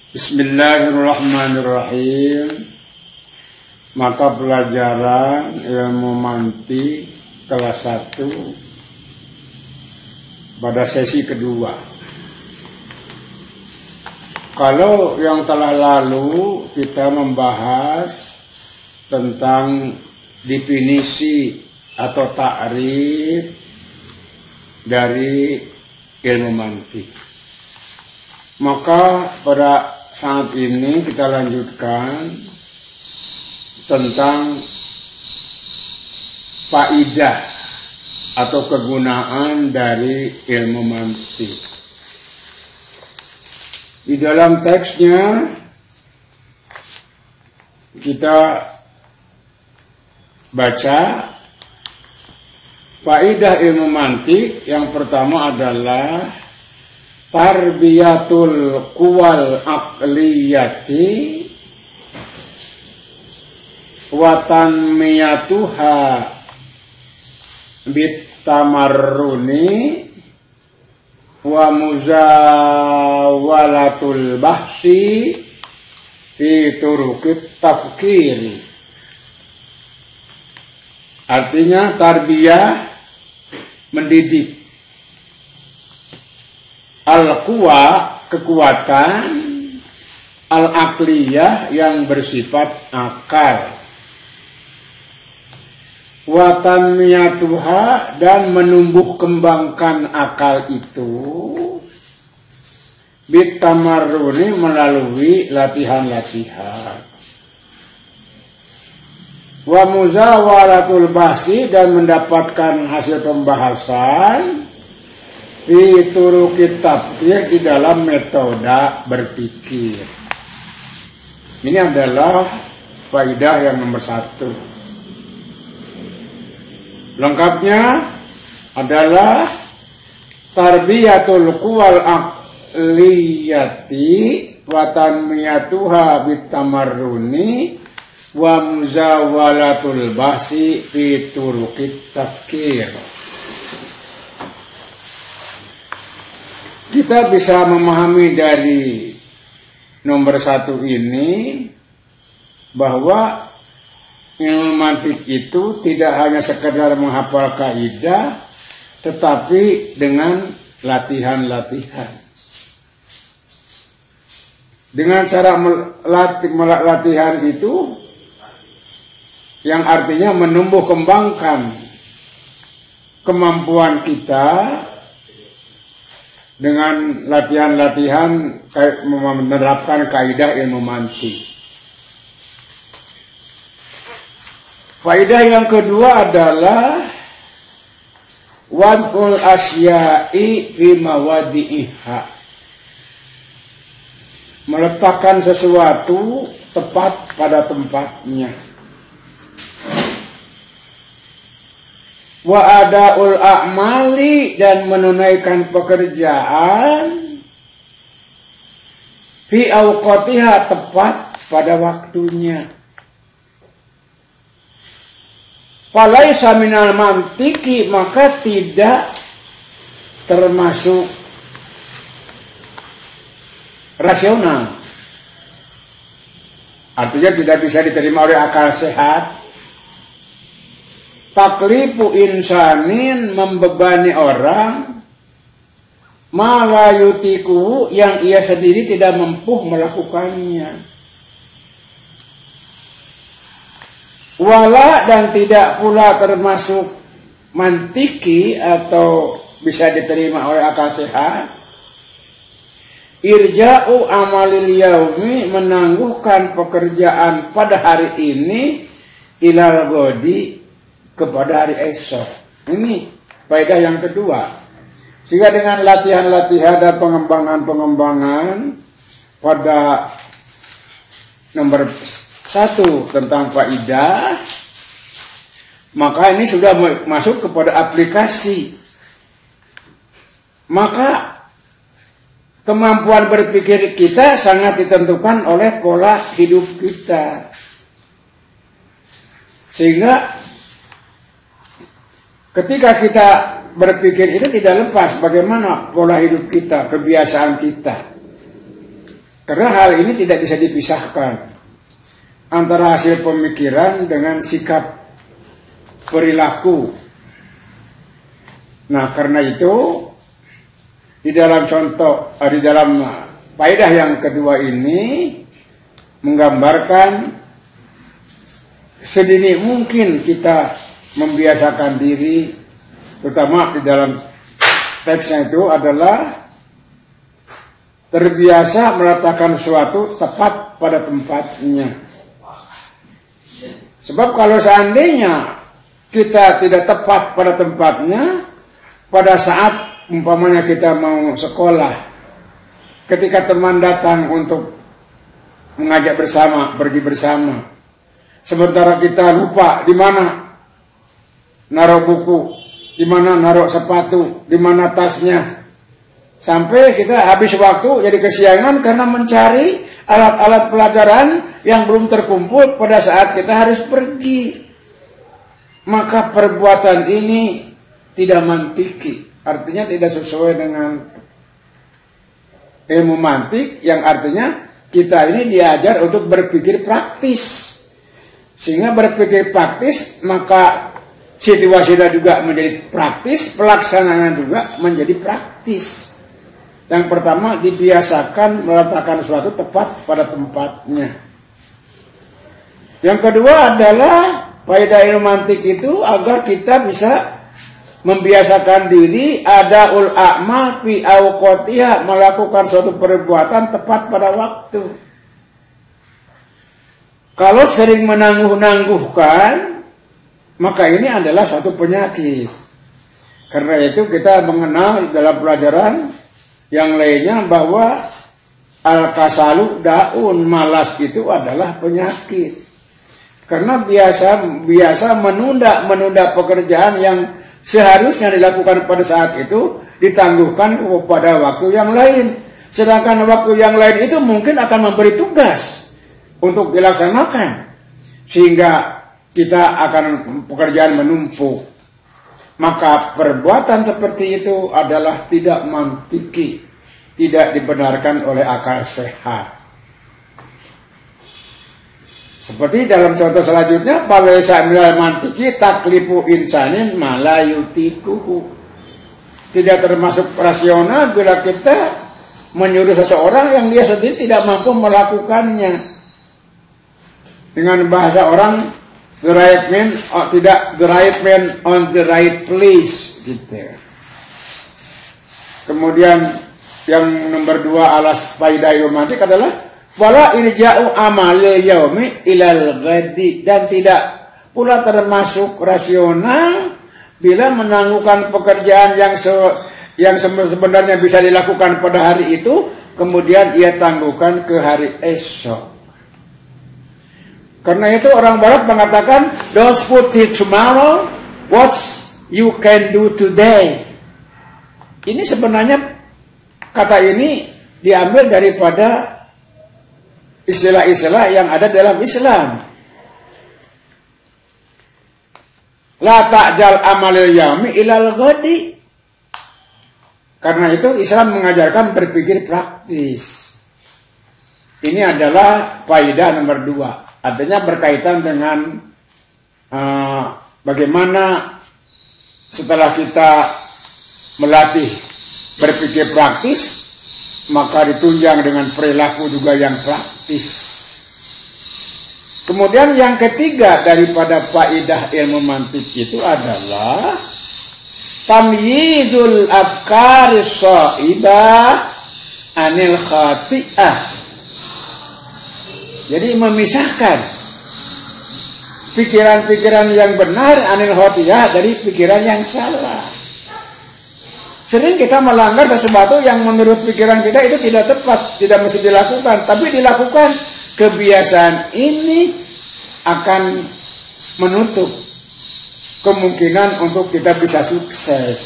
Bismillahirrahmanirrahim. Mata pelajaran ilmu mantik kelas 1 pada sesi kedua. Kalau yang telah lalu kita membahas tentang definisi atau takrif dari ilmu mantik. Maka pada saat ini kita lanjutkan tentang faidah atau kegunaan dari ilmu mantik. Di dalam teksnya kita baca faidah ilmu mantik. Yang pertama adalah tarbiyatul quwal aqliyati wa tanmiyatuha bitamarruni wa muzawalatul bahsi fi turuqit tafkiri. Artinya tarbiyah mendidik, al-quwa kekuatan, al-aqliyah yang bersifat akal, wa tanmiyatuha dan menumbuh kembangkan akal itu bitamarruni melalui latihan-latihan, wa muzawalatul bahsi dan mendapatkan hasil pembahasan fi turuqit tafkir di dalam metode berpikir. Ini adalah faidah yang nomor 1. Lengkapnya adalah tarbiyatul quwal aqliyati wa tanmiyatuha bitamarruni wa muzawalatul bahsi fi turuqit tafkir. Kita bisa memahami dari nomor 1 ini bahwa ilmu mantik itu tidak hanya sekedar menghafal kaidah, tetapi dengan latihan-latihan. Dengan cara latihan itu, yang artinya menumbuh kembangkan kemampuan kita dengan latihan-latihan menerapkan kaidah ilmu mantik. Faidah yang kedua adalah wad'ul asya'i fi mawadi'iha, meletakkan sesuatu tepat pada tempatnya. Wa adaul a'mali dan menunaikan pekerjaan fi awqatiha tepat pada waktunya. Falaisa minal mantiki, maka tidak termasuk rasional. Artinya tidak bisa diterima oleh akal sehat. Taklifu insanin, membebani orang, malayutiku, yang ia sendiri tidak mampu melakukannya. Wala, dan tidak pula termasuk mantiki atau bisa diterima oleh akal sehat. Irja'u amalil yaumi, menangguhkan pekerjaan pada hari ini ilal godi, kepada hari esok. Ini faedah yang kedua. Sehingga dengan latihan-latihan dan pengembangan-pengembangan pada nomor 1 tentang faidah, maka ini sudah masuk kepada aplikasi. Maka kemampuan berpikir kita sangat ditentukan oleh pola hidup kita. Sehingga ketika kita berpikir itu tidak lepas bagaimana pola hidup kita, kebiasaan kita. Karena hal ini tidak bisa dipisahkan antara hasil pemikiran dengan sikap perilaku. Nah, karena itu di dalam faedah yang kedua ini menggambarkan sedini mungkin kita membiasakan diri, terutama di dalam teksnya itu adalah terbiasa meletakkan sesuatu tepat pada tempatnya. Sebab kalau seandainya kita tidak tepat pada tempatnya, pada saat umpamanya kita mau sekolah, ketika teman datang untuk mengajak bersama, pergi bersama, sementara kita lupa di mana naruh buku, di mana naruh sepatu, di mana tasnya, sampai kita habis waktu jadi kesiangan karena mencari alat-alat pelajaran yang belum terkumpul pada saat kita harus pergi. Maka perbuatan ini tidak mantiki, artinya tidak sesuai dengan ilmu mantik, yang artinya kita ini diajar untuk berpikir praktis. Sehingga berpikir praktis, maka situasinya juga menjadi praktis, pelaksanaan juga menjadi praktis. Yang pertama, dibiasakan meletakkan sesuatu tepat pada tempatnya. Yang kedua adalah faedah ilmu mantik itu agar kita bisa membiasakan diri adaul a'mal fi awqatiha, melakukan suatu perbuatan tepat pada waktu. Kalau sering menangguh-nangguhkan, maka ini adalah satu penyakit. Karena itu kita mengenal dalam pelajaran yang lainnya bahwa al-kasalu daun, malas itu adalah penyakit. Karena biasa menunda pekerjaan yang seharusnya dilakukan pada saat itu, ditangguhkan pada waktu yang lain. Sedangkan waktu yang lain itu mungkin akan memberi tugas untuk dilaksanakan, sehingga kita akan pekerjaan menumpuk. Maka perbuatan seperti itu adalah tidak mantiki, tidak dibenarkan oleh akal sehat. Seperti dalam contoh selanjutnya, balaysa minal mantiki taklifu insanin malayutikuhu. Tidak termasuk rasional bila kita menyuruh seseorang yang dia sendiri tidak mampu melakukannya. Dengan bahasa orang, the right man, tidak the right man on the right place, gitu. Kemudian yang nomor 2 alas faidah ilmu mantik adalah wala irja'u amalil yaumi ilal ghadi, dan tidak pula termasuk rasional bila menangguhkan pekerjaan yang sebenarnya bisa dilakukan pada hari itu, kemudian ia tangguhkan ke hari esok. Karena itu orang barat mengatakan, don't put it tomorrow, what you can do today. Ini sebenarnya kata ini diambil daripada istilah-istilah yang ada dalam Islam. La ta'jal amalil yaumi ilal ghadi. Karena itu Islam mengajarkan berpikir praktis. Ini adalah faedah nomor 2. Artinya berkaitan dengan bagaimana setelah kita melatih berpikir praktis, maka ditunjang dengan perilaku juga yang praktis. Kemudian yang ketiga daripada faedah ilmu mantik itu adalah tamyizul afkari shaibah anil khati'ah. Jadi memisahkan pikiran-pikiran yang benar anil khati'ah dari pikiran yang salah. Sering kita melanggar sesuatu yang menurut pikiran kita itu tidak tepat, tidak mesti dilakukan, tapi dilakukan. Kebiasaan ini akan menutup kemungkinan untuk kita bisa sukses,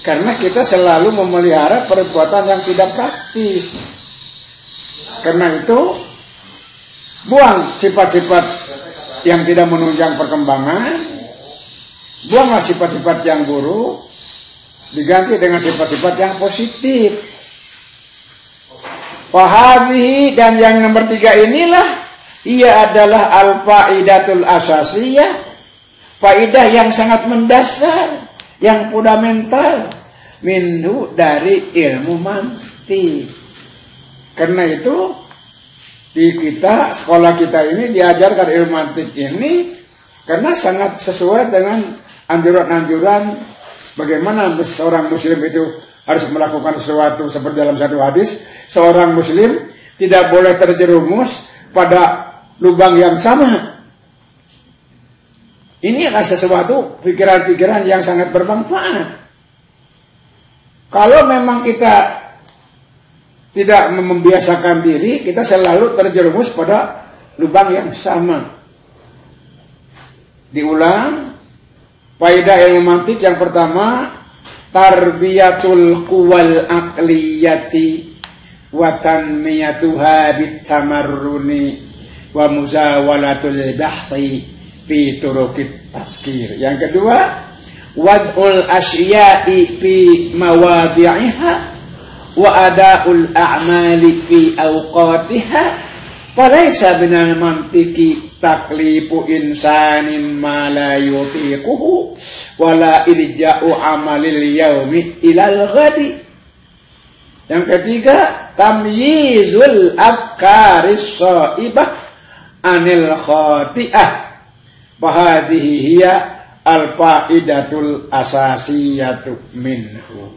karena kita selalu memelihara perbuatan yang tidak praktis. Karena itu buang sifat-sifat yang tidak menunjang perkembangan, buanglah sifat-sifat yang buruk, diganti dengan sifat-sifat yang positif. Fahadhihi, dan yang nomor 3 inilah ia adalah al-faidatul asasiyah, faidah yang sangat mendasar, yang fundamental, minhu, dari ilmu mantik. Karena itu di kita, sekolah kita ini diajarkan ilmu mantik ini karena sangat sesuai dengan anjuran-anjuran bagaimana seorang muslim itu harus melakukan sesuatu. Seperti dalam satu hadis, seorang muslim tidak boleh terjerumus pada lubang yang sama. Ini adalah sesuatu pikiran-pikiran yang sangat bermanfaat. Kalau memang kita tidak membiasakan diri, kita selalu terjerumus pada lubang yang sama. Diulang, faedah ilmu mantik yang pertama, tarbiyatul quwal aqliyati wa tanmiyatuha bitamarruni wa muzawalatul bahthi fi turuqit tafkir. Yang kedua, wad'ul asya'i fi mawadi'iha wa adaul a'mali fi awqatiha, falaysa binal mantiki taklifu insanin ma la yutiquhu wala irja'u amalil yaumi ilal ghadi. Yang ketiga, tamyizul afkaris shaibah anil khati'ah, fahadhihi hiya al faidatul asasiyatu minhu.